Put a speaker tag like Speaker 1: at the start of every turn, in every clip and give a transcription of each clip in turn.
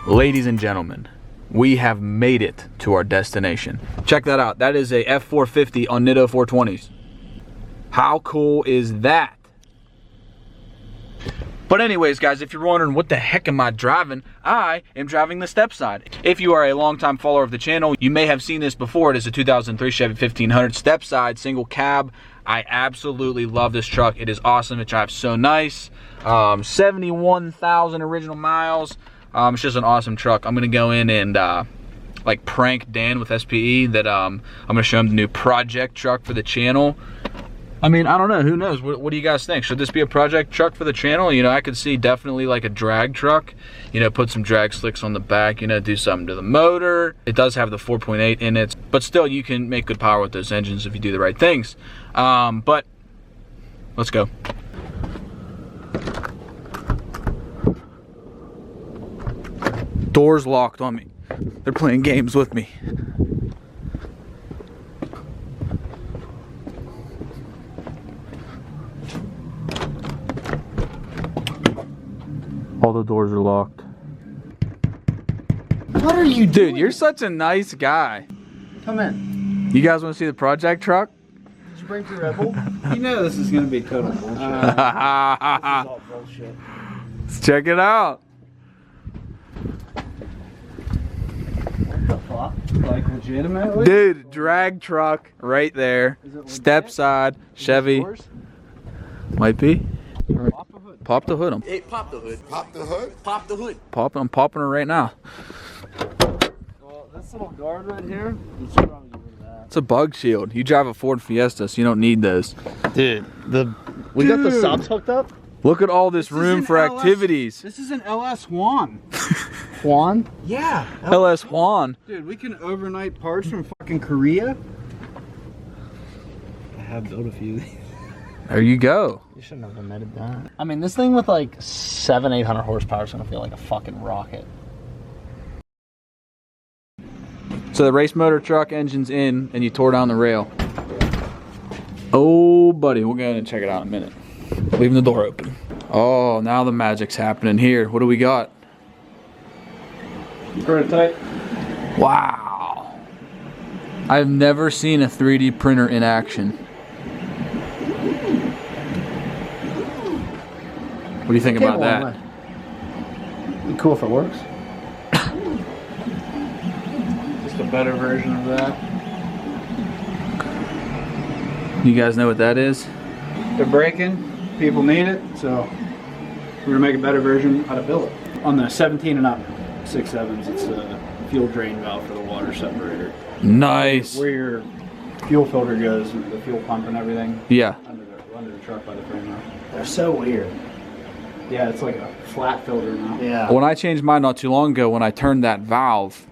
Speaker 1: Ladies and gentlemen, we have made it to our destination. Check that out. That is a F450 on Nitto 420s. How cool is that? But anyways, guys, if you're wondering what the heck am I driving, I am driving the Stepside. If you are a longtime follower of the channel, you may have seen this before. It is a 2003 Chevy 1500 Stepside single cab. I absolutely love this truck. It is awesome. It drives so nice. 71,000 original miles. It's just an awesome truck. I'm gonna go in and like prank Dan with SPE that I'm gonna show him the new project truck for the channel. I mean, I don't know, who knows? What do you guys think? Should this be a project truck for the channel? You know, I could see definitely like a drag truck, you know, put some drag slicks on the back, you know, do something to the motor. It does have the 4.8 in it, but still you can make good power with those engines if you do the right things. But let's go. Doors locked on me. They're playing games with me. All the doors are locked.
Speaker 2: What are you doing?
Speaker 1: Dude, you're such a nice guy.
Speaker 2: Come in.
Speaker 1: You guys want to see the project truck?
Speaker 2: Did you break the Red Bull? You know this is going to be total bullshit. This is all bullshit.
Speaker 1: Let's check it out.
Speaker 2: Like legitimately?
Speaker 1: Dude, drag truck right there. Stepside, Chevy. Might be.
Speaker 2: Pop the hood.
Speaker 1: Pop the hood.
Speaker 3: Hey, pop the hood. Pop the hood? Pop the hood.
Speaker 1: I'm popping her right now.
Speaker 2: Well, this little guard right here, it's probably that.
Speaker 1: It's a bug shield. You drive a Ford Fiesta, so you don't need those.
Speaker 2: Dude, we got the subs hooked up.
Speaker 1: Look at all this room for activities.
Speaker 2: This is an LS Juan. Juan? Yeah.
Speaker 1: LS Juan.
Speaker 2: Dude, we can overnight parts from fucking Korea. I have built a few of these.
Speaker 1: There you go.
Speaker 2: You shouldn't have admitted that. I mean, this thing with like 700-800 horsepower is gonna feel like a fucking rocket.
Speaker 1: So the race motor truck engine's in, and you tore down the rail. Oh, buddy, we'll go ahead and check it out in a minute. Leaving the door open. Oh, now the magic's happening here. What do we got?
Speaker 2: Prototype.
Speaker 1: Wow. I've never seen a 3D printer in action. What do you think about that?
Speaker 2: Be cool if it works. Just a better version of that.
Speaker 1: You guys know what that is?
Speaker 2: They're breaking. People need it, so we're gonna make a better version how to build it. On the 17 and up 6.7s, it's a fuel drain valve for the water separator.
Speaker 1: Nice.
Speaker 2: Where your fuel filter goes, and the fuel pump and everything.
Speaker 1: Yeah.
Speaker 2: Under the truck by the frame rail. They're so weird. Yeah, it's like a flat filter now. Yeah.
Speaker 1: When I changed mine not too long ago, when I turned that valve,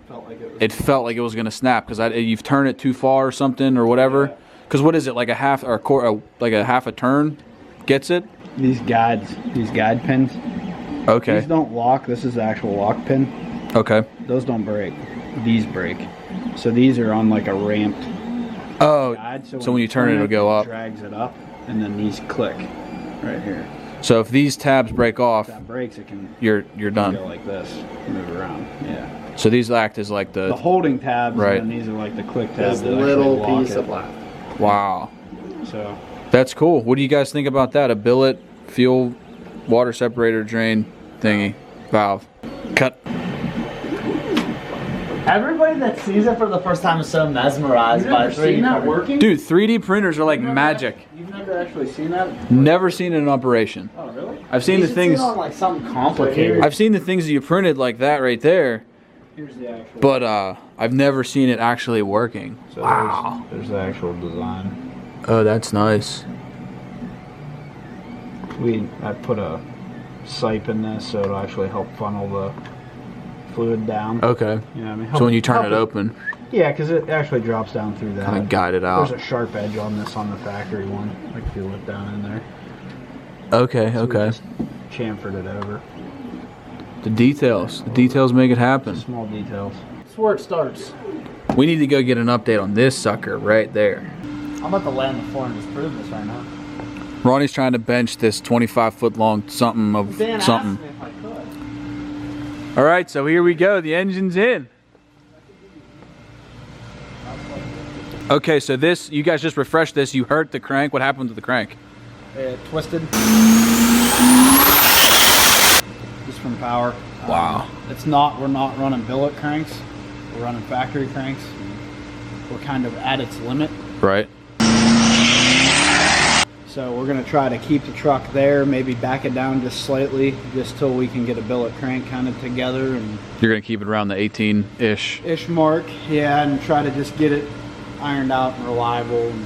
Speaker 2: it
Speaker 1: felt like it was gonna snap because you've turned it too far or something or whatever. Because what is it, like a half or a quarter, like a half a turn gets it?
Speaker 2: These guide pins.
Speaker 1: Okay.
Speaker 2: These don't lock. This is the actual lock pin.
Speaker 1: Okay.
Speaker 2: Those don't break. These break. So these are on like a ramped guide.
Speaker 1: So when you turn it, it'll go up.
Speaker 2: It drags it up, and then these click right here.
Speaker 1: So if these tabs break off,
Speaker 2: if that breaks, it can.
Speaker 1: You're done.
Speaker 2: Go like this, move around. Yeah.
Speaker 1: So these act as like the
Speaker 2: holding tabs,
Speaker 1: right?
Speaker 2: And these are like the click tabs.
Speaker 3: The little piece of left.
Speaker 1: Wow.
Speaker 2: So.
Speaker 1: That's cool. What do you guys think about that? A billet, fuel, water separator, drain thingy, valve. Cut.
Speaker 4: Everybody that sees it for the first time is so mesmerized by 3D
Speaker 2: that working?
Speaker 1: Dude, 3D printers are like magic.
Speaker 2: You've never actually seen that?
Speaker 1: Never seen it in operation.
Speaker 2: Oh, really?
Speaker 1: I've seen the things.
Speaker 4: On like something complicated.
Speaker 1: I've seen the things that you printed like that right there.
Speaker 2: Here's the actual.
Speaker 1: But I've never seen it actually working.
Speaker 2: So
Speaker 1: wow.
Speaker 2: There's the actual design.
Speaker 1: Oh, that's nice.
Speaker 2: I put a sipe in this so it'll actually help funnel the fluid down.
Speaker 1: Okay.
Speaker 2: You know what I mean?
Speaker 1: So when you turn it open.
Speaker 2: Yeah, because it actually drops down through that.
Speaker 1: Kind of guide it out.
Speaker 2: There's a sharp edge on this on the factory one. Like if you look down in there.
Speaker 1: Okay,
Speaker 2: So
Speaker 1: okay.
Speaker 2: we just chamfered it over.
Speaker 1: The details. The details make it happen.
Speaker 2: Small details.
Speaker 4: That's where it starts.
Speaker 1: We need to go get an update on this sucker right there.
Speaker 4: I'm about to lay on the floor and just prove this right now.
Speaker 1: Ronnie's trying to bench this 25-foot long something of
Speaker 4: Dan
Speaker 1: something.
Speaker 4: asked me if I
Speaker 1: All right, so here we go. The engine's in. Okay, so this, you guys just refreshed this. You hurt the crank. What happened to the crank?
Speaker 2: It twisted. Just from power.
Speaker 1: Wow.
Speaker 2: We're not running billet cranks. We're running factory cranks. We're kind of at its limit.
Speaker 1: Right.
Speaker 2: So we're gonna try to keep the truck there, maybe back it down just slightly, just till we can get a billet crank kind of together. And
Speaker 1: You're gonna keep it around the 18-ish
Speaker 2: mark, yeah, and try to just get it ironed out and reliable. And,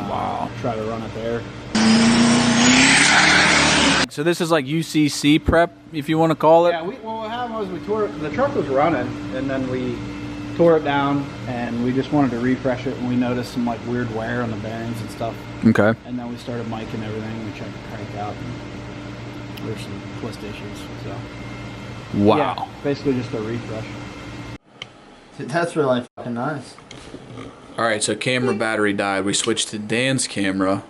Speaker 1: wow.
Speaker 2: Try to run it there.
Speaker 1: So this is like UCC prep, if you want to call it?
Speaker 2: Yeah, what happened was we tore it, the truck was running, and then we tore it down, and we just wanted to refresh it, and we noticed some like weird wear on the bearings and stuff.
Speaker 1: Okay.
Speaker 2: And then we started miking everything, we checked the crank out, and there's some twist issues, so.
Speaker 1: Wow.
Speaker 2: Yeah, basically just a refresh.
Speaker 4: Dude, that's really fucking nice.
Speaker 1: All right, so camera battery died. We switched to Dan's camera,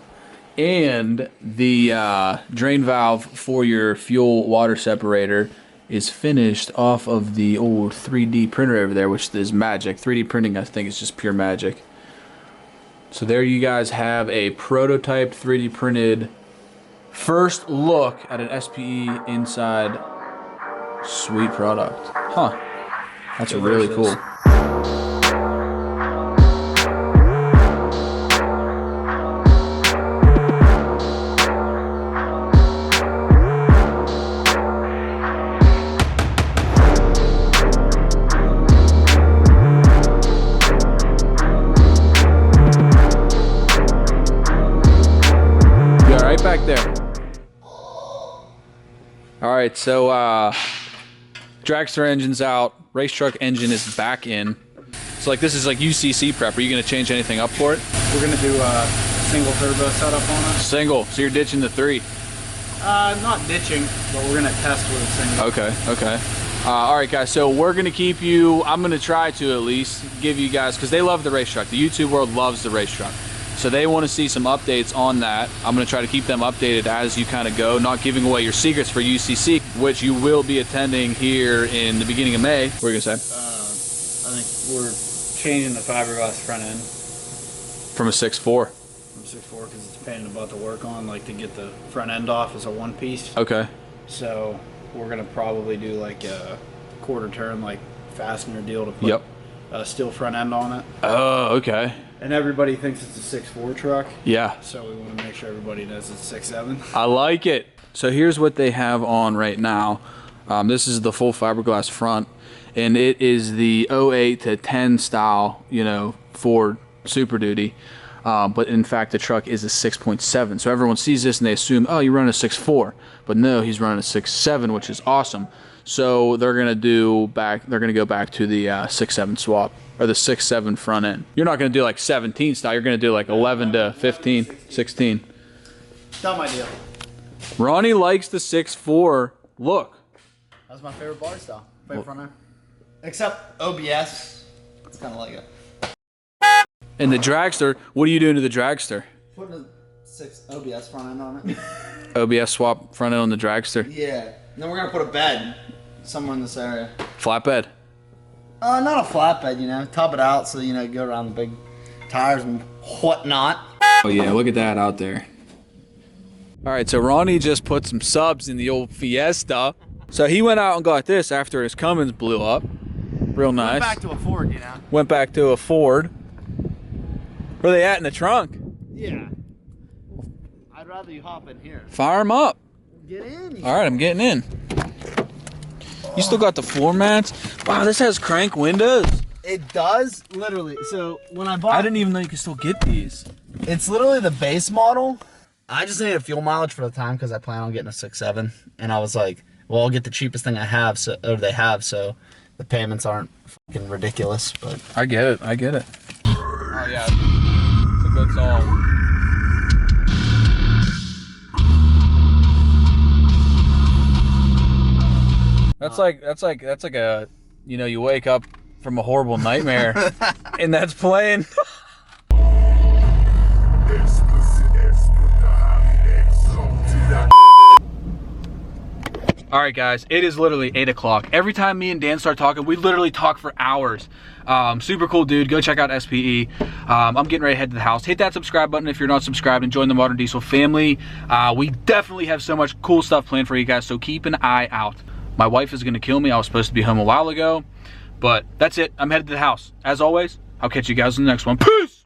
Speaker 1: and the drain valve for your fuel water separator is finished off of the old 3D printer over there, which is magic. 3D printing, I think, is just pure magic. So there you guys have a prototyped 3D printed first look at an SPE inside. Sweet product. Huh. That's really cool. Back there. All right, so dragster engine's out, race truck engine is back in. So like this is like UCC prep. Are you gonna change anything up for it?
Speaker 2: We're gonna do a single turbo setup on it.
Speaker 1: Single, so you're ditching the 3.
Speaker 2: Not ditching, but we're gonna test with a single.
Speaker 1: Okay. All right, guys, so we're gonna keep you, I'm gonna try to at least give you guys, because they love the race truck. The YouTube world loves the race truck. So they want to see some updates on that. I'm going to try to keep them updated as you kind of go, not giving away your secrets for UCC, which you will be attending here in the beginning of May. What are you going to say?
Speaker 2: I think we're changing the fiberglass front end.
Speaker 1: From a 6.4?
Speaker 2: From 6.4 because it's a pain in the butt to work on, like to get the front end off as a one piece.
Speaker 1: Okay.
Speaker 2: So we're going to probably do like a quarter turn, like fastener deal to put a steel front end on it.
Speaker 1: Oh, okay.
Speaker 2: And everybody thinks it's a 6.4 truck.
Speaker 1: Yeah.
Speaker 2: So we want to make sure everybody knows it's 6.7.
Speaker 1: I like it. So here's what they have on right now. This is the full fiberglass front, and it is the 08 to 10 style, you know, Ford Super Duty. But in fact, the truck is a 6.7. So everyone sees this and they assume, oh, you're running a 6.4. But no, he's running a 6.7, which is awesome. So they're gonna go back to the 6.7 swap, or the 6.7 front end. You're not gonna do like 17 style. You're gonna do like 11 to 15, 16.
Speaker 2: Not my deal.
Speaker 1: Ronnie likes the 6.4 look.
Speaker 4: That's my favorite body style. Favorite front end. Except OBS. It's kind of like it.
Speaker 1: And the dragster, what are you doing to the dragster?
Speaker 4: Putting a 6 OBS front end on it.
Speaker 1: OBS swap front end on the dragster.
Speaker 4: Yeah. And then we're gonna put a bed somewhere in this area.
Speaker 1: Flatbed.
Speaker 4: Not a flatbed, you know. Top it out so you know go around the big tires and whatnot.
Speaker 1: Oh yeah, look at that out there. All right, so Ronnie just put some subs in the old Fiesta. So he went out and got this after his Cummins blew up. Real nice.
Speaker 4: Went back to a Ford, you know.
Speaker 1: Went back to a Ford. Where are they at in the trunk?
Speaker 4: Yeah. I'd rather you hop in here.
Speaker 1: Fire them up.
Speaker 4: Get in.
Speaker 1: All right, I'm getting in. You still got the floor mats? Wow, this has crank windows.
Speaker 4: It does, literally. So when I bought,
Speaker 1: I didn't even know you could still get these.
Speaker 4: it's literally the base model. I just needed fuel mileage for the time because I plan on getting a 6.7, and I was like, well, I'll get the cheapest thing I have, so they have, so the payments aren't fucking ridiculous. But
Speaker 1: I get it. I get it. Oh yeah, it's a good song. That's like a, you know, you wake up from a horrible nightmare and that's playing. All right, guys, it is literally 8 o'clock. Every time me and Dan start talking, we literally talk for hours. Super cool dude. Go check out SPE. I'm getting ready to head to the house. Hit that subscribe button if you're not subscribed and join the Modern Diesel family. We definitely have so much cool stuff planned for you guys, so keep an eye out. My wife is gonna kill me. I was supposed to be home a while ago, but that's it. I'm headed to the house. As always, I'll catch you guys in the next one. Peace!